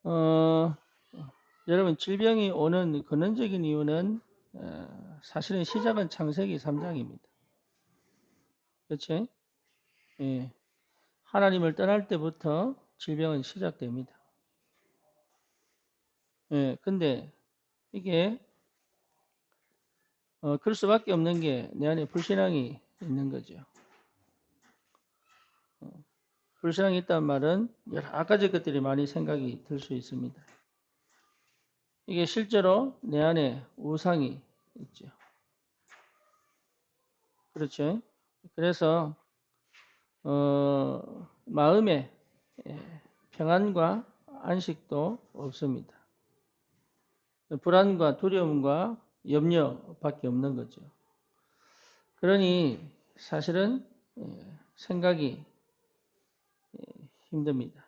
어, 여러분 질병이 오는 근원적인 이유는 사실은 시작은 창세기 3장입니다. 그렇지? 예. 하나님을 떠날 때부터 질병은 시작됩니다. 예. 근데 이게 그럴 수밖에 없는 게 내 안에 불신앙이 있는 거죠. 불신앙이 있다는 말은 여러 가지 것들이 많이 생각이 들 수 있습니다. 이게 실제로 내 안에 우상이 있죠. 그렇죠? 그래서 마음에 평안과 안식도 없습니다. 불안과 두려움과 염려밖에 없는 거죠. 그러니 사실은 생각이 힘듭니다.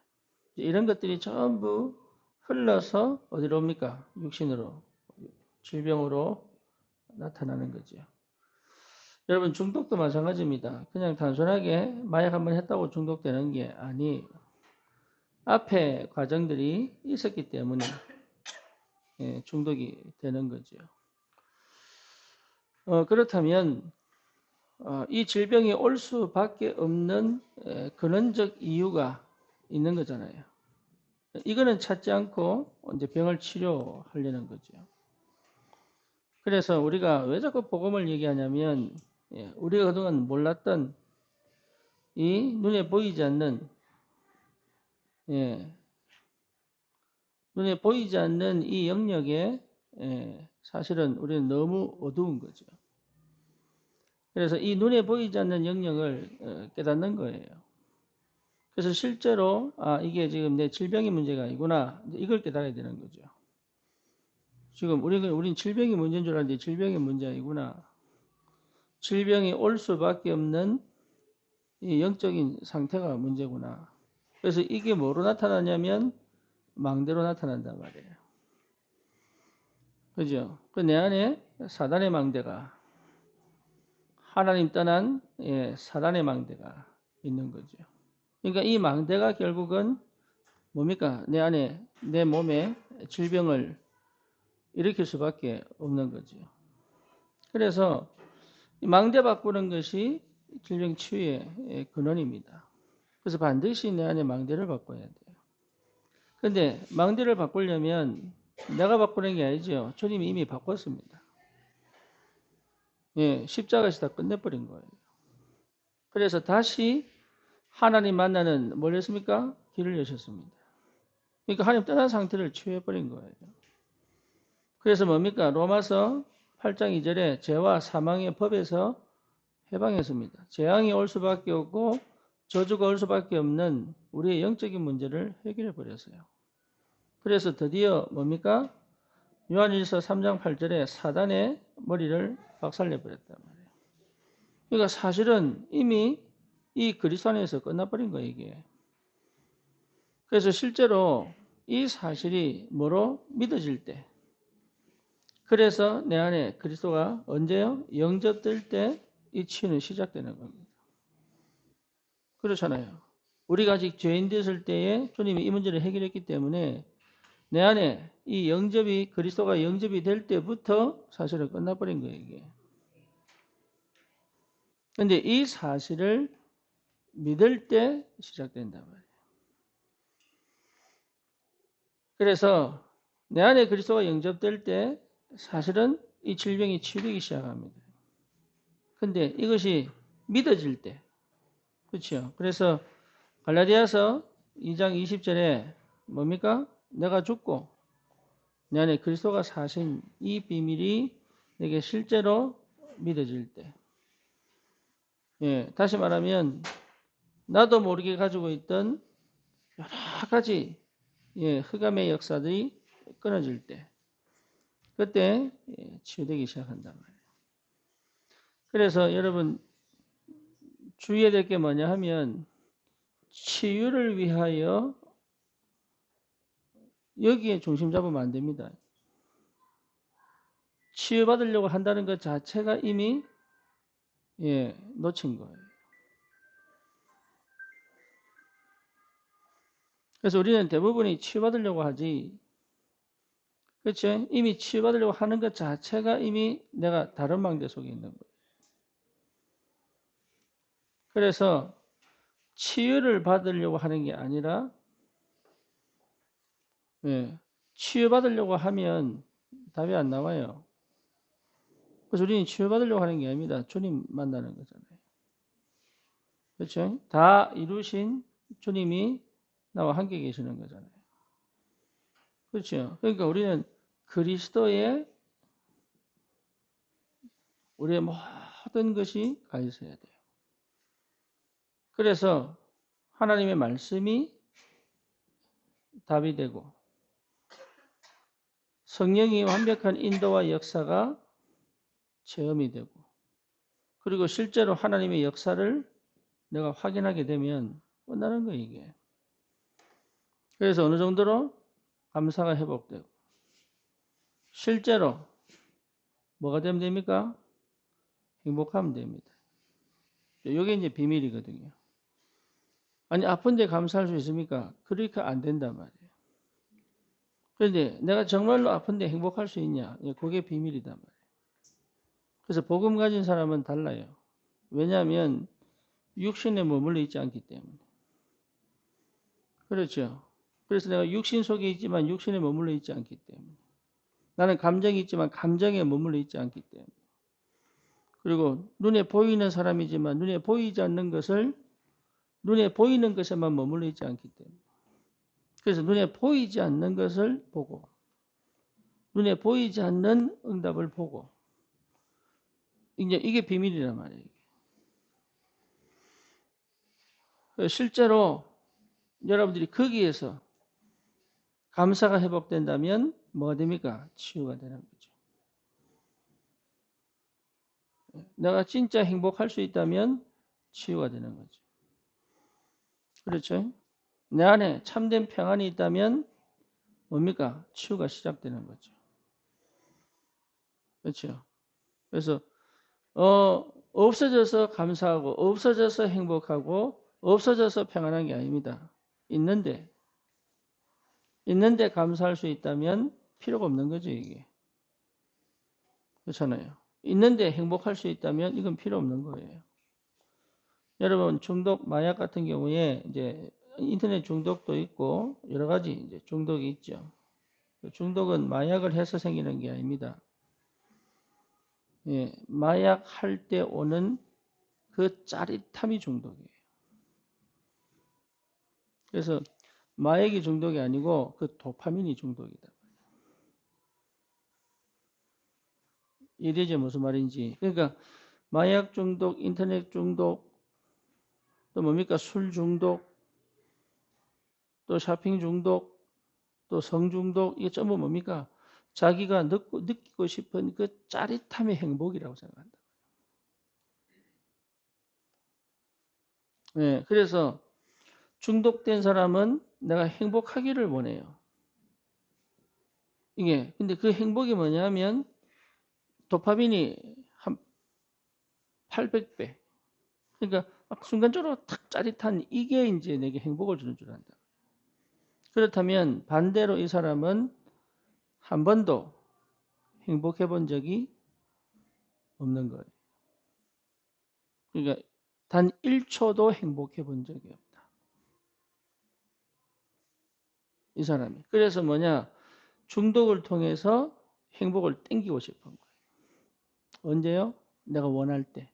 이런 것들이 전부 흘러서 어디로 옵니까? 육신으로, 질병으로 나타나는 거죠. 여러분 중독도 마찬가지입니다. 그냥 단순하게 마약 한번 했다고 중독되는 게 아니에요. 앞에 과정들이 있었기 때문에 중독이 되는 거죠. 그렇다면 이 질병이 올 수밖에 없는 근원적 이유가 있는 거잖아요. 이거는 찾지 않고 이제 병을 치료하려는 거죠. 그래서 우리가 왜 자꾸 복음을 얘기하냐면 우리가 그동안 몰랐던 이 눈에 보이지 않는 눈에 보이지 않는 이 영역에 사실은 우리는 너무 어두운 거죠. 그래서 이 눈에 보이지 않는 영역을 깨닫는 거예요. 그래서 실제로 이게 지금 내 질병의 문제가 아니구나 이걸 깨달아야 되는 거죠. 지금 우린 질병이 문제인 줄 알았는데 질병의 문제 아니구나. 질병이 올 수밖에 없는 이 영적인 상태가 문제구나. 그래서 이게 뭐로 나타나냐면 망대로 나타난단 말이에요. 그죠? 그 내 안에 사단의 망대가 하나님 떠난 사단의 망대가 있는 거죠. 그러니까 이 망대가 결국은 뭡니까? 내 안에 내 몸에 질병을 일으킬 수밖에 없는 거죠. 그래서 망대 바꾸는 것이 질병 치유의 근원입니다. 그래서 반드시 내 안에 망대를 바꿔야 돼요. 근데 망대를 바꾸려면 내가 바꾸는 게 아니죠. 주님이 이미 바꿨습니다. 십자가에서 다 끝내버린 거예요. 그래서 다시 하나님 만나는 뭘 했습니까? 길을 여셨습니다. 그러니까 하나님 떠난 상태를 치유해버린 거예요. 그래서 뭡니까? 로마서 8장 2절에 죄와 사망의 법에서 해방했습니다. 재앙이 올 수밖에 없고 저주가 올 수밖에 없는 우리의 영적인 문제를 해결해 버렸어요. 그래서 드디어 뭡니까? 요한일서 3장 8절에 사단의 머리를 박살내 버렸단 말이에요. 그러니까 사실은 이미 이 그리스도 안에서 끝나버린 거예요, 이게. 그래서 실제로 이 사실이 뭐로 믿어질 때, 그래서 내 안에 그리스도가 언제요? 영접될 때 이 치유는 시작되는 겁니다. 그렇잖아요. 우리가 아직 죄인 됐을 때에 주님이 이 문제를 해결했기 때문에 내 안에 이 영접이 그리스도가 영접이 될 때부터 사실은 끝나버린 거예요, 이게. 근데 이 사실을 믿을 때 시작된단 말이에요. 그래서 내 안에 그리스도가 영접될 때 사실은 이 질병이 치유되기 시작합니다. 근데 이것이 믿어질 때, 그렇죠? 그래서 갈라디아서 2장 20절에 뭡니까? 내가 죽고 내 안에 그리스도가 사신 이 비밀이 내게 실제로 믿어질 때, 다시 말하면 나도 모르게 가지고 있던 여러 가지 흑암의 역사들이 끊어질 때, 그때 치유되기 시작한단 말이에요. 그래서 여러분 주의해야 될 게 뭐냐 하면 치유를 위하여 여기에 중심 잡으면 안 됩니다. 치유받으려고 한다는 것 자체가 이미 놓친 거예요. 그래서 우리는 대부분이 치유받으려고 하지, 그렇죠? 이미 치유받으려고 하는 것 자체가 이미 내가 다른 망대 속에 있는 거예요. 그래서 치유를 받으려고 하는 게 아니라, 예, 치유받으려고 하면 답이 안 나와요. 그래서 우리는 치유받으려고 하는 게 아닙니다. 주님 만나는 거잖아요. 그렇죠? 다 이루신 주님이 나와 함께 계시는 거잖아요. 그렇죠? 그러니까 우리는 그리스도에 우리의 모든 것이 가 있어야 돼요. 그래서 하나님의 말씀이 답이 되고 성령이 완벽한 인도와 역사가 체험이 되고 그리고 실제로 하나님의 역사를 내가 확인하게 되면 끝나는 거예요, 이게. 그래서 어느 정도로 감사가 회복되고 실제로 뭐가 되면 됩니까? 행복하면 됩니다. 이게 이제 비밀이거든요. 아니 아픈데 감사할 수 있습니까? 그러니까 안 된단 말이에요. 그런데 내가 정말로 아픈데 행복할 수 있냐? 그게 비밀이단 말이에요. 그래서 복음 가진 사람은 달라요. 왜냐하면 육신에 머물러 있지 않기 때문에. 그렇죠. 그래서 내가 육신 속에 있지만 육신에 머물러 있지 않기 때문에. 나는 감정이 있지만 감정에 머물러 있지 않기 때문에. 그리고 눈에 보이는 사람이지만 눈에 보이지 않는 것을 눈에 보이는 것에만 머물러 있지 않기 때문에. 그래서 눈에 보이지 않는 것을 보고 눈에 보이지 않는 응답을 보고 이제 이게 비밀이란 말이에요. 실제로 여러분들이 거기에서 감사가 회복된다면 뭐가 됩니까? 치유가 되는 거죠. 내가 진짜 행복할 수 있다면 치유가 되는 거죠. 그렇죠? 내 안에 참된 평안이 있다면 뭡니까? 치유가 시작되는 거죠. 그렇죠? 그래서 없어져서 감사하고 없어져서 행복하고 없어져서 평안한 게 아닙니다. 있는데 감사할 수 있다면 필요가 없는 거죠, 이게. 그렇잖아요. 있는데 행복할 수 있다면 이건 필요 없는 거예요. 여러분 중독 마약 같은 경우에 이제 인터넷 중독도 있고 여러 가지 이제 중독이 있죠. 중독은 마약을 해서 생기는 게 아닙니다. 예, 마약 할 때 오는 그 짜릿함이 중독이에요. 그래서 마약이 중독이 아니고 그 도파민이 중독이다. 이해되죠? 무슨 말인지. 그러니까 마약 중독, 인터넷 중독, 또 뭡니까? 술 중독, 또 쇼핑 중독, 또 성 중독, 이게 전부 뭡니까? 자기가 느끼고 싶은 그 짜릿함의 행복이라고 생각한다. 네, 그래서 중독된 사람은 내가 행복하기를 원해요. 이게 근데 그 행복이 뭐냐면 도파민이 한 800배. 그러니까 막 순간적으로 탁 짜릿한 이게 이제 내게 행복을 주는 줄 안다. 그렇다면 반대로 이 사람은 한 번도 행복해 본 적이 없는 거예요. 그러니까 단 1초도 행복해 본 적이 없다. 이 사람이. 그래서 뭐냐? 중독을 통해서 행복을 땡기고 싶은 거예요. 언제요? 내가 원할 때.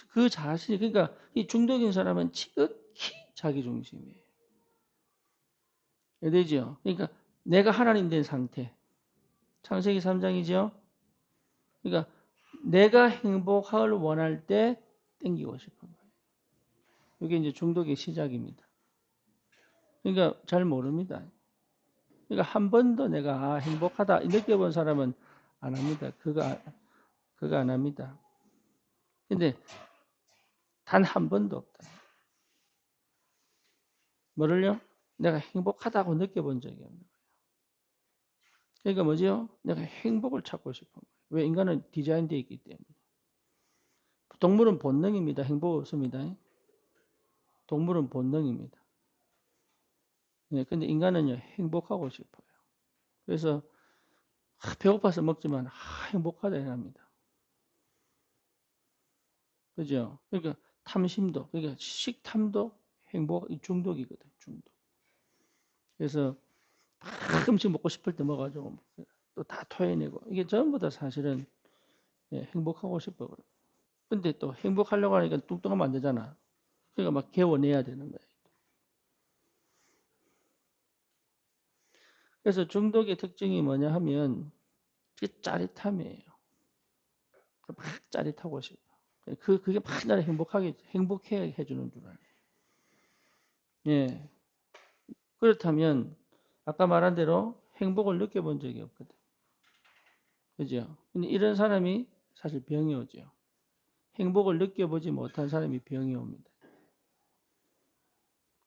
그 자신이, 그러니까 이 중독인 사람은 지극히 자기중심이에요. 되죠? 그러니까 내가 하나님 된 상태. 창세기 3장이죠? 그러니까 내가 행복을 원할 때 땡기고 싶은 거예요. 이게 이제 중독의 시작입니다. 그러니까 잘 모릅니다. 그러니까 한 번도 내가 행복하다 느껴본 사람은 안 합니다. 그거 안 합니다. 근데 단 한 번도 없다. 뭐를요? 내가 행복하다고 느껴본 적이 없는 거예요. 그러니까 뭐죠? 내가 행복을 찾고 싶은 거예요. 왜? 인간은 디자인되어 있기 때문에. 동물은 본능입니다. 행복 없습니다. 동물은 본능입니다. 네, 근데 인간은요, 행복하고 싶어요. 그래서 배고파서 먹지만 행복하다 이랍니다. 그죠? 그러니까 탐심도, 그러니까 식탐도 행복, 중독이거든, 중독. 그래서 막 음식 먹고 싶을 때 먹어가지고 또 다 토해내고 이게 전부 다 사실은 행복하고 싶어. 근데 또 행복하려고 하니까 뚱뚱하면 안 되잖아. 그러니까 막 개워내야 되는 거예요. 그래서 중독의 특징이 뭐냐 하면 그게 짜릿함이에요. 막 짜릿하고 싶어. 그게 막 나를 행복해 해주는 줄 알아요. 예. 그렇다면 아까 말한 대로 행복을 느껴본 적이 없거든. 그죠? 근데 이런 사람이 사실 병이 오죠. 행복을 느껴보지 못한 사람이 병이 옵니다.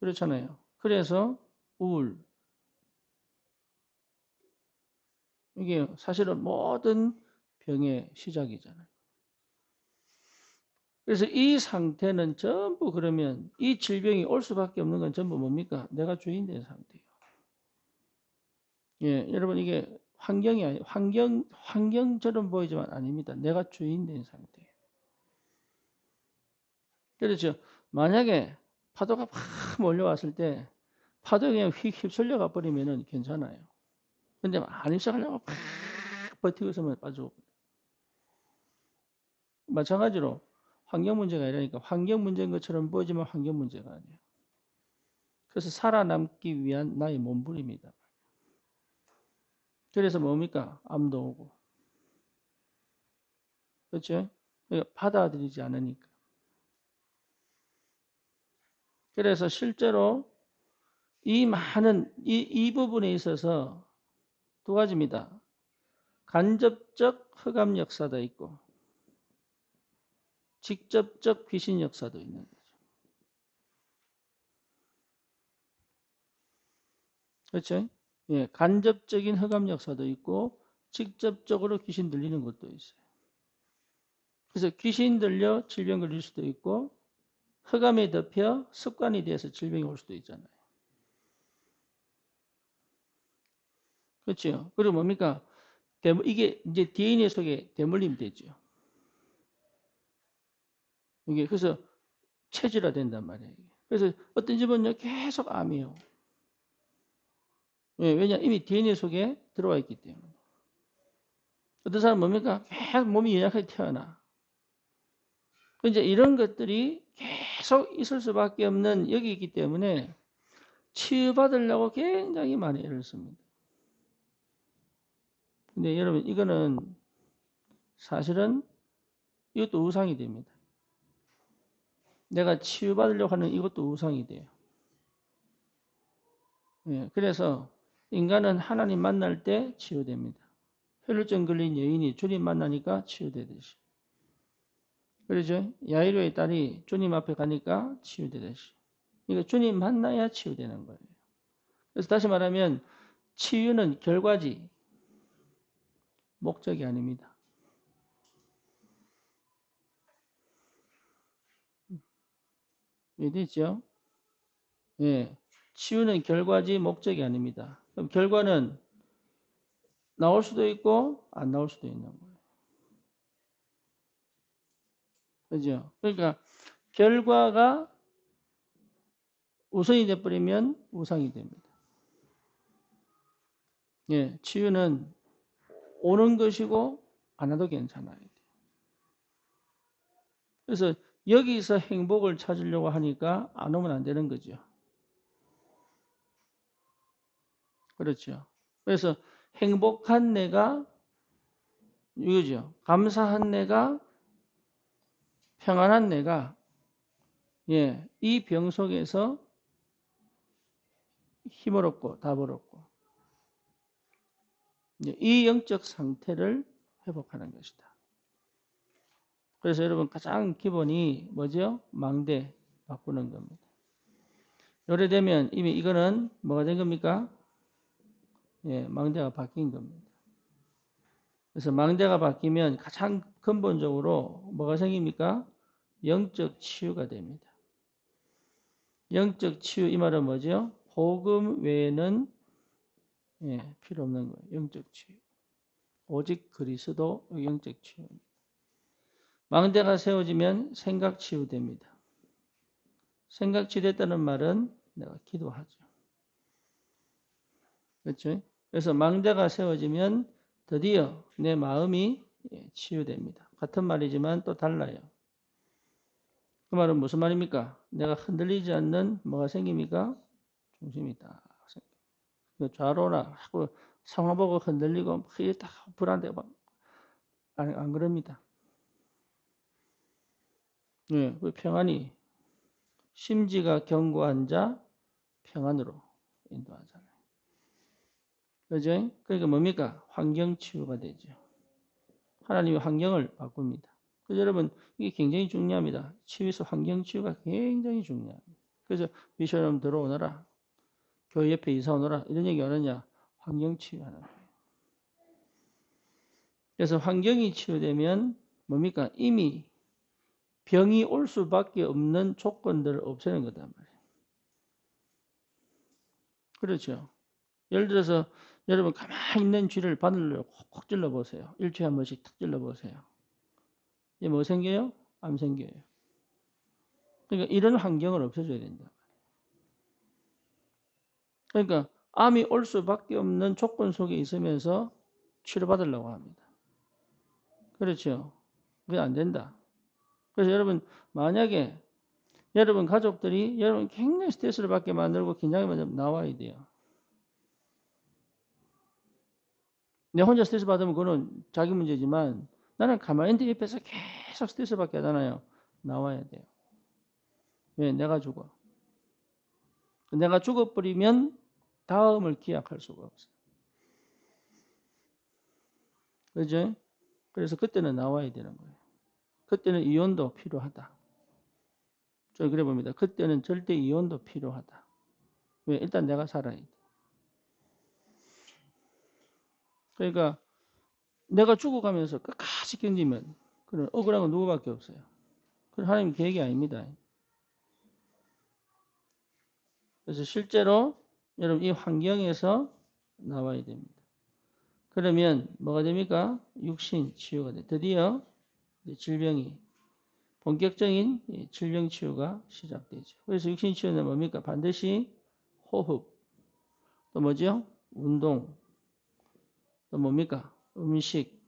그렇잖아요. 그래서 우울. 이게 사실은 모든 병의 시작이잖아요. 그래서 이 상태는 전부 그러면 이 질병이 올 수밖에 없는 건 전부 뭡니까? 내가 주인 된 상태예요. 예, 여러분 이게 환경이 아니 환경처럼 보이지만 아닙니다. 내가 주인 된 상태예요. 그렇죠. 만약에 파도가 팍 몰려왔을 때 파도에 그냥 휙 휩쓸려 가 버리면은 괜찮아요. 근데 안 휩쓸려고 팍 버티고 있으면 빠져. 마찬가지로 환경 문제가 아니라니까 환경 문제인 것처럼 보이지만 환경 문제가 아니에요. 그래서 살아남기 위한 나의 몸부림이다. 그래서 뭡니까? 암도 오고. 그렇죠? 그러니까 받아들이지 않으니까. 그래서 실제로 이 많은 이 부분에 있어서 두 가지입니다. 간접적 흑암 역사도 있고 직접적 귀신 역사도 있는 거죠. 그렇죠? 예, 간접적인 흑암 역사도 있고 직접적으로 귀신 들리는 것도 있어요. 그래서 귀신 들려 질병 걸릴 수도 있고 흑암에 덮여 습관이 돼서 질병이 올 수도 있잖아요. 그렇죠? 그리고 뭡니까? 이게 이제 DNA 속에 대물림 되죠. 이게 그래서 체질화 된단 말이에요. 그래서 어떤 집은요 계속 암이에요. 예, 왜냐 이미 DNA 속에 들어와 있기 때문에. 어떤 사람은 뭡니까? 계속 몸이 연약하게 태어나. 이제 이런 것들이 계속 있을 수밖에 없는 여기 있기 때문에 치유받으려고 굉장히 많이 애를 씁니다. 근데 여러분 이거는 사실은 이것도 우상이 됩니다. 내가 치유받으려고 하는 이것도 우상이 돼요. 예, 그래서 인간은 하나님 만날 때 치유됩니다. 혈루증 걸린 여인이 주님 만나니까 치유되듯이. 그러죠? 야이로의 딸이 주님 앞에 가니까 치유되듯이. 그러니까 주님 만나야 치유되는 거예요. 그래서 다시 말하면 치유는 결과지 목적이 아닙니다. 이해되죠? 예. 치유는 결과지 목적이 아닙니다. 그럼 결과는 나올 수도 있고 안 나올 수도 있는 거예요. 그죠? 그러니까 결과가 우선이 돼버리면 우상이 됩니다. 예, 치유는 오는 것이고 안 와도 괜찮아요. 그래서 여기서 행복을 찾으려고 하니까 안 오면 안 되는 거죠. 그렇죠. 그래서 행복한 내가 이거죠. 감사한 내가 평안한 내가 예, 이 병 속에서 힘을 얻고 답을 얻고 이 영적 상태를 회복하는 것이다. 그래서 여러분 가장 기본이 뭐죠? 망대 바꾸는 겁니다. 요래되면 이미 이거는 뭐가 된 겁니까? 예, 망대가 바뀐 겁니다. 그래서 망대가 바뀌면 가장 근본적으로 뭐가 생깁니까? 영적 치유가 됩니다. 영적 치유 이 말은 뭐죠? 복음 외에는 필요 없는 거예요. 영적 치유. 오직 그리스도 영적 치유. 망대가 세워지면 생각 치유됩니다. 생각 치유됐다는 말은 내가 기도하죠. 그렇죠? 그래서 망대가 세워지면 드디어 내 마음이 치유됩니다. 같은 말이지만 또 달라요. 그 말은 무슨 말입니까? 내가 흔들리지 않는 뭐가 생깁니까? 중심이 딱 생깁니다. 좌로나 하고 상황 보고 흔들리고 그게 딱 불안데 안 그럽니다. 그 평안이 심지가 견고한 자 평안으로 인도하잖아요. 그죠? 그러니까 뭡니까? 환경 치유가 되죠. 하나님이 환경을 바꿉니다. 그래서 여러분 이게 굉장히 중요합니다. 치유에서 환경 치유가 굉장히 중요합니다. 그래서 미션홈 들어오너라. 교회 옆에 이사 오너라. 이런 얘기 안 하냐? 환경 치유하는 거예요. 그래서 환경이 치유되면 뭡니까? 이미 병이 올 수밖에 없는 조건들을 없애는 거단 말이에요. 그렇죠. 예를 들어서 여러분 가만히 있는 쥐를 바늘로 콕콕 찔러보세요. 일주일에 한 번씩 탁 찔러보세요. 이게 뭐 생겨요? 암 생겨요. 그러니까 이런 환경을 없애줘야 된다. 그러니까 암이 올 수밖에 없는 조건 속에 있으면서 치료받으려고 합니다. 그렇죠. 그게 안 된다. 그래서 여러분 만약에 여러분 가족들이 여러분 굉장히 스트레스를 받게 만들고 긴장을 만들면 나와야 돼요. 내 혼자 스트레스 받으면 그거는 자기 문제지만 나는 가만히 있는 옆에서 계속 스트레스 받게 하잖아요. 나와야 돼요. 왜? 내가 죽어. 내가 죽어버리면 다음을 기약할 수가 없어요. 그죠? 그래서 그때는 나와야 되는 거예요. 그때는 이혼도 필요하다. 저 그래 봅니다. 그때는 절대 이혼도 필요하다. 왜? 일단 내가 살아야 돼. 그러니까 내가 죽어가면서 끝까지 견디면 그런 억울한 건 누구밖에 없어요. 그건 하나님 계획이 아닙니다. 그래서 실제로 여러분 이 환경에서 나와야 됩니다. 그러면 뭐가 됩니까? 육신 치유가 돼. 드디어 질병이 본격적인 질병 치유가 시작되죠. 그래서 육신 치유는 뭡니까? 반드시 호흡, 또 뭐죠? 운동, 또 뭡니까? 음식,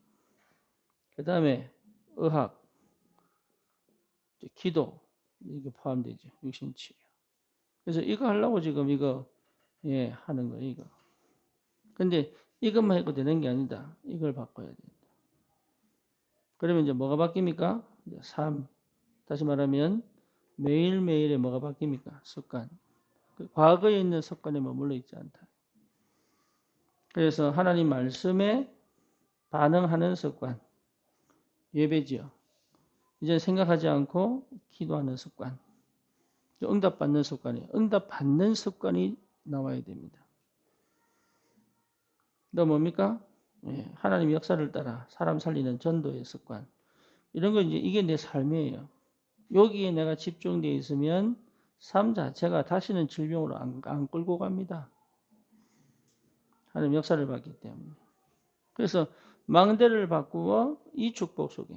그 다음에 의학, 기도 이게 포함되죠. 육신 치유. 그래서 이거 하려고 지금 이거 하는 거예요. 이거. 근데 이것만 해도 되는 게 아니다. 이걸 바꿔야 된다. 그러면 이제 뭐가 바뀝니까? 이제 삶. 다시 말하면 매일매일에 뭐가 바뀝니까? 습관. 과거에 있는 습관에 머물러 있지 않다. 그래서 하나님 말씀에 반응하는 습관. 예배지요. 이제 생각하지 않고 기도하는 습관. 응답받는 습관이에요. 응답받는 습관이 나와야 됩니다. 또 뭡니까? 하나님 역사를 따라 사람 살리는 전도의 습관. 이런 거 이게 내 삶이에요. 여기에 내가 집중되어 있으면 삶 자체가 다시는 질병으로 안 끌고 갑니다. 하나님 역사를 받기 때문에. 그래서 망대를 바꾸어 이 축복 속에.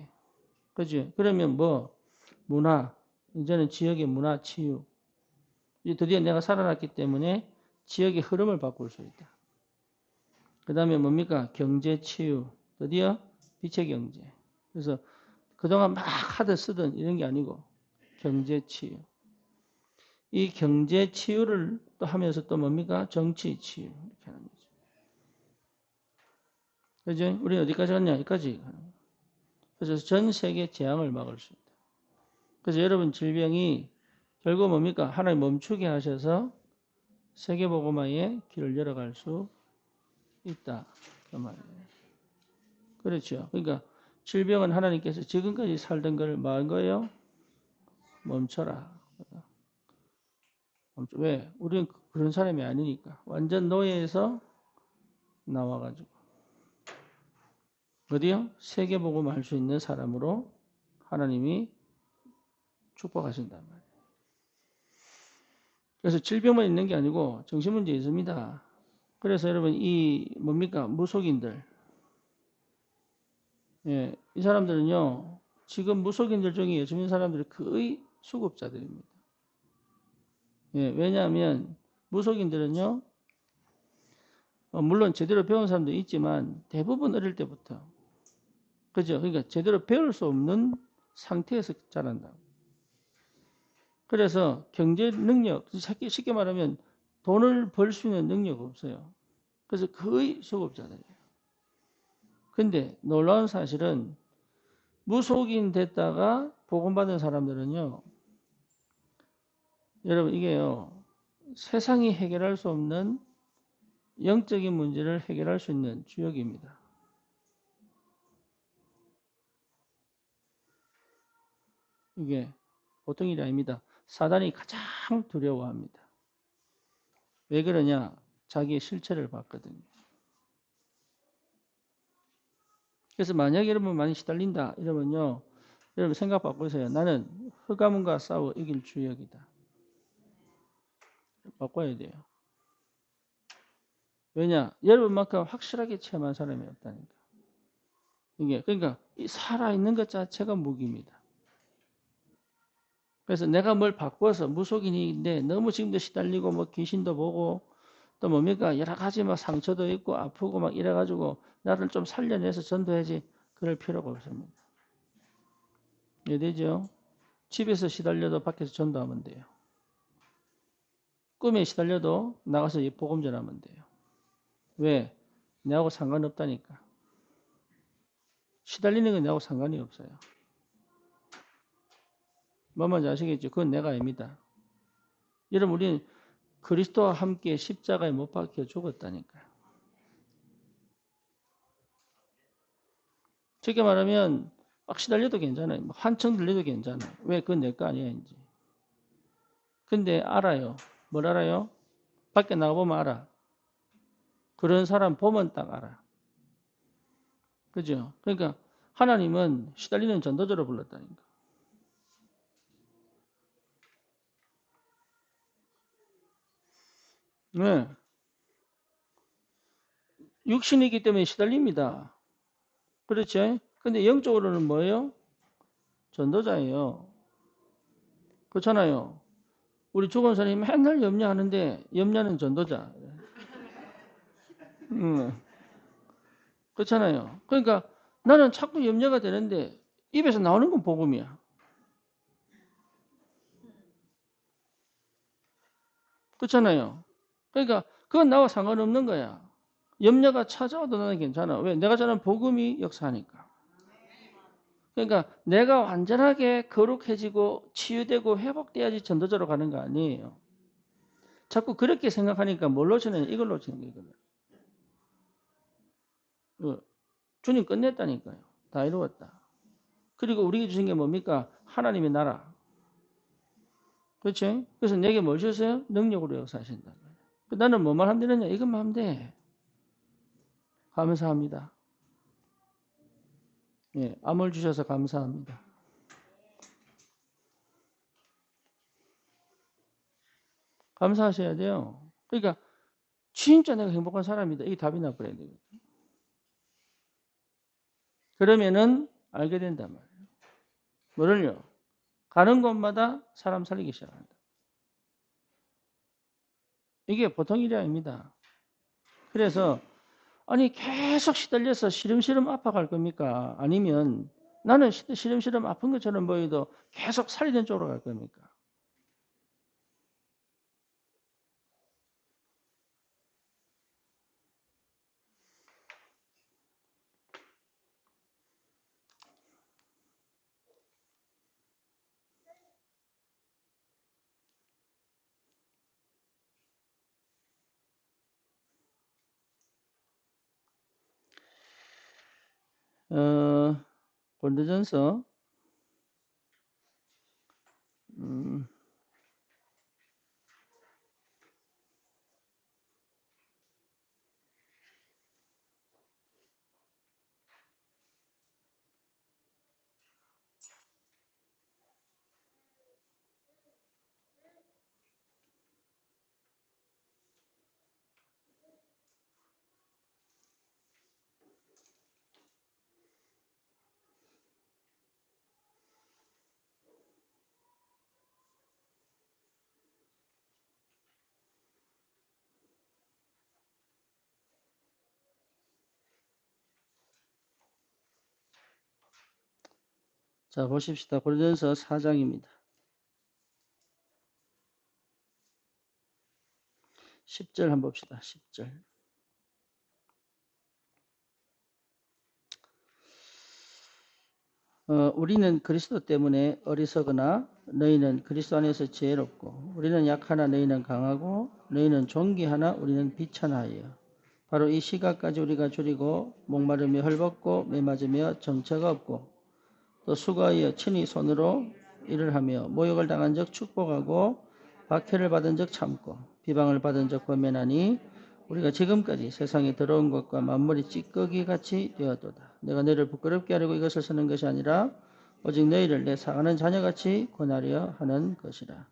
그죠? 그러면 뭐 문화, 이제는 지역의 문화 치유. 이제 드디어 내가 살아났기 때문에 지역의 흐름을 바꿀 수 있다. 그 다음에 뭡니까? 경제 치유. 드디어 빛의 경제. 그래서 그동안 막 하든 쓰든 이런 게 아니고 경제 치유. 이 경제 치유를 또 하면서 또 뭡니까? 정치 치유. 이렇게 하는 거죠. 그죠? 우리 어디까지 갔냐? 여기까지 가는 거예요. 그래서 전 세계 재앙을 막을 수 있다. 그래서 여러분 질병이 결국 뭡니까? 하나님 멈추게 하셔서 세계복음화의 길을 열어갈 수 있다. 그 말이에요. 그렇죠. 그러니까 질병은 하나님께서 지금까지 살던 걸 뭐 한 거예요? 멈춰라. 왜? 우리는 그런 사람이 아니니까. 완전 노예에서 나와가지고. 어디요? 세계복음 할 수 있는 사람으로 하나님이 축복하신단 말이에요. 그래서 질병만 있는 게 아니고 정신문제 있습니다. 그래서 여러분 이 뭡니까 무속인들, 예, 이 사람들은요 지금 무속인들 중에 요즘 있는 사람들이 거의 수급자들입니다. 예, 왜냐하면 무속인들은요 물론 제대로 배운 사람도 있지만 대부분 어릴 때부터 그죠? 그러니까 제대로 배울 수 없는 상태에서 자란다. 그래서 경제 능력, 쉽게 말하면 돈을 벌 수 있는 능력 없어요. 그래서 거의 수급자들이에요. 근데 놀라운 사실은 무속인 됐다가 복음받은 사람들은요, 여러분 이게요, 세상이 해결할 수 없는 영적인 문제를 해결할 수 있는 주역입니다. 이게 보통 일이 아닙니다. 사단이 가장 두려워합니다. 왜 그러냐? 자기의 실체를 봤거든요. 그래서 만약에 여러분 많이 시달린다 이러면요, 여러분 생각 바꾸세요. 나는 흑암과 싸워 이길 주역이다. 바꿔야 돼요. 왜냐? 여러분만큼 확실하게 체험한 사람이 없다니까. 이게 그러니까 살아있는 것 자체가 무기입니다. 그래서 내가 뭘 바꿔서 무속인인데 너무 지금도 시달리고 뭐 귀신도 보고 또 뭡니까 여러 가지 막 상처도 있고 아프고 막 이래가지고 나를 좀 살려내서 전도해야지 그럴 필요가 없습니다. 이해되죠? 집에서 시달려도 밖에서 전도하면 돼요. 꿈에 시달려도 나가서 복음 전하면 돼요. 왜? 내하고 상관없다니까. 시달리는 건 내하고 상관이 없어요. 뭔 말인지 아시겠죠? 그건 내가 아닙니다. 여러분 우리는 그리스도와 함께 십자가에 못 박혀 죽었다니까요. 쉽게 말하면 막 시달려도 괜찮아요. 한청 들려도 괜찮아요. 왜? 그건 내 거 아니야 이제. 근데 알아요. 뭘 알아요? 밖에 나가보면 알아. 그런 사람 보면 딱 알아. 그죠? 그러니까 하나님은 시달리는 전도자로 불렀다니까. 네. 육신이기 때문에 시달립니다. 그렇죠? 근데 영적으로는 뭐예요? 전도자예요. 그렇잖아요. 우리 죽은 사람이 맨날 염려하는데 염려는 전도자. 그렇잖아요. 그러니까 나는 자꾸 염려가 되는데 입에서 나오는 건 복음이야. 그렇잖아요. 그러니까 그건 나와 상관없는 거야. 염려가 찾아와도 나는 괜찮아. 왜? 내가 전한 복음이 역사하니까. 그러니까 내가 완전하게 거룩해지고 치유되고 회복돼야지 전도자로 가는 거 아니에요. 자꾸 그렇게 생각하니까 뭘 놓치는 이걸 놓치는 거예요. 이걸. 주님 끝냈다니까요. 다 이루었다. 그리고 우리에게 주신 게 뭡니까? 하나님의 나라. 그렇지? 그래서 내게 뭘 주셨어요? 능력으로 역사하신다. 나는 뭐만 하면 되느냐? 이것만 하면 돼. 감사합니다. 예, 암을 주셔서 감사합니다. 감사하셔야 돼요. 그러니까 진짜 내가 행복한 사람이다. 이게 답이 나버려야 되거든. 그러면은 알게 된단 말이에요. 뭐를요? 가는 곳마다 사람 살리기 시작한다. 이게 보통 일이 아닙니다. 그래서 아니 계속 시달려서 시름시름 아파갈 겁니까? 아니면 나는 시름시름 아픈 것처럼 보여도 계속 살리는 쪽으로 갈 겁니까? 어, 고린도전서 음, 자, 보십시다. 고린도전서 4장입니다. 10절 한번 봅시다. 10절. 우리는 그리스도 때문에 어리석으나 너희는 그리스도 안에서 지혜롭고 우리는 약하나 너희는 강하고 너희는 존귀하나 우리는 비천하여 바로 이 시각까지 우리가 줄이고 목마르며 헐벗고 매맞으며 정처가 없고 또 수고하여 친히 손으로 일을 하며 모욕을 당한 적 축복하고 박해를 받은 적 참고 비방을 받은 적 권면하니 우리가 지금까지 세상에 들어온 것과 만물이 찌꺼기 같이 되었도다. 내가 너희를 부끄럽게 하려고 이것을 쓰는 것이 아니라 오직 너희를 내 사랑하는 자녀같이 권하려 하는 것이라.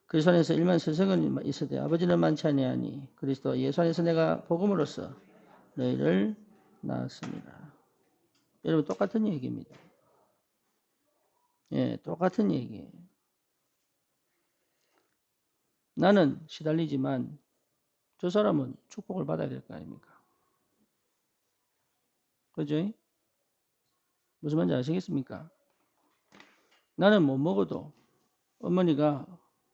그리스도 안에서 일만 세상은 있으되 아버지는 많지 아니하니 그리스도 예수 안에서 내가 복음으로써 너희를 낳았습니다. 여러분 똑같은 얘기입니다. 예, 똑같은 얘기예요. 나는 시달리지만 저 사람은 축복을 받아야 될 거 아닙니까? 그죠? 무슨 말인지 아시겠습니까? 나는 못 먹어도 어머니가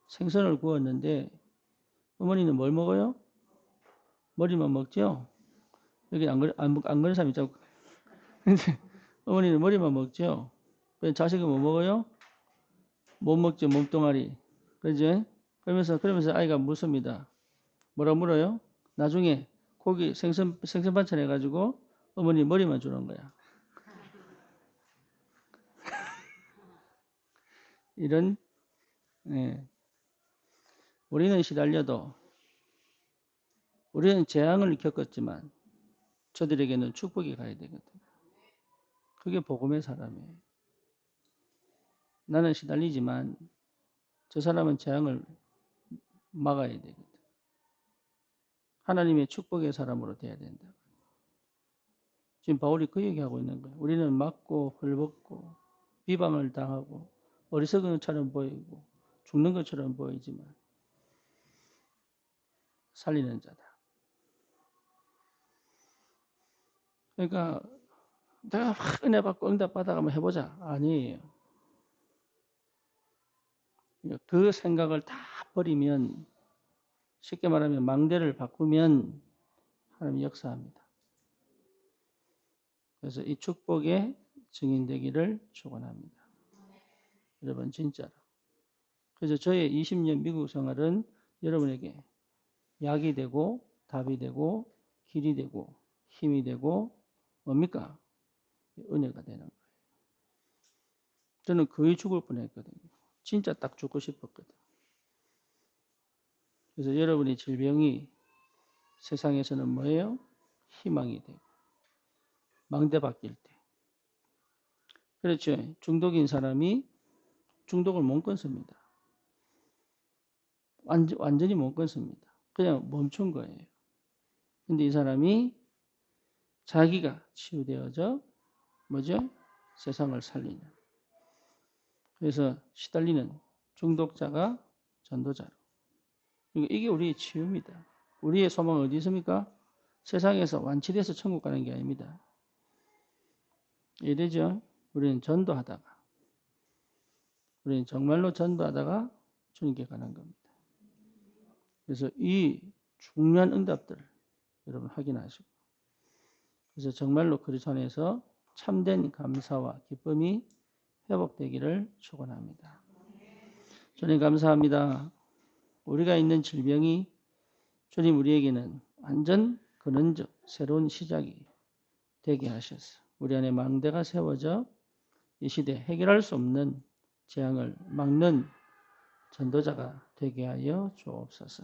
생선을 구웠는데 어머니는 뭘 먹어요? 머리만 먹죠? 여기 안 그런 사람 있자고. 어머니는 머리만 먹죠? 자식은 뭐 먹어요? 못 먹죠, 몸뚱아리. 그죠? 그러면서 아이가 묻습니다. 뭐라 물어요? 나중에 고기 생선 반찬 해가지고 어머니 머리만 주는 거야. 이런, 예. 우리는 시달려도 우리는 재앙을 겪었지만 저들에게는 축복이 가야 되거든. 그게 복음의 사람이에요. 나는 시달리지만 저 사람은 재앙을 막아야 되거든. 하나님의 축복의 사람으로 돼야 된다. 지금 바울이 그 얘기하고 있는 거예요. 우리는 맞고 헐벗고 비방을 당하고 어리석은 것처럼 보이고 죽는 것처럼 보이지만 살리는 자다. 그러니까 내가 확 은혜 받고 응답 받아 가면 해보자. 아니에요. 그 생각을 다 버리면 쉽게 말하면 망대를 바꾸면 하나님이 역사합니다. 그래서 이 축복의 증인되기를 축원합니다. 여러분 진짜로. 그래서 저의 20년 미국 생활은 여러분에게 약이 되고 답이 되고 길이 되고 힘이 되고 뭡니까? 은혜가 되는 거예요. 저는 거의 죽을 뻔했거든요. 진짜 딱 죽고 싶었거든. 그래서 여러분의 질병이 세상에서는 뭐예요? 희망이 되고 망대 바뀔 때. 그렇죠. 중독인 사람이 중독을 못 끊습니다. 완전히 못 끊습니다. 그냥 멈춘 거예요. 근데 이 사람이 자기가 치유되어져 뭐죠? 세상을 살리는. 그래서 시달리는 중독자가 전도자로. 이게 우리의 치유입니다. 우리의 소망은 어디 있습니까? 세상에서 완치돼서 천국 가는 게 아닙니다. 이해되죠? 우리는 전도하다가 우리는 정말로 전도하다가 주님께 가는 겁니다. 그래서 이 중요한 응답들을 여러분 확인하시고 그래서 정말로 그리스도 안에서 참된 감사와 기쁨이 회복되기를 축원합니다. 주님 감사합니다. 우리가 있는 질병이 주님 우리에게는 완전 근원적 새로운 시작이 되게 하셔서 우리 안에 망대가 세워져 이 시대 해결할 수 없는 재앙을 막는 전도자가 되게 하여 주옵소서.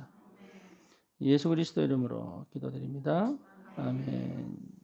예수 그리스도 이름으로 기도드립니다. 아멘.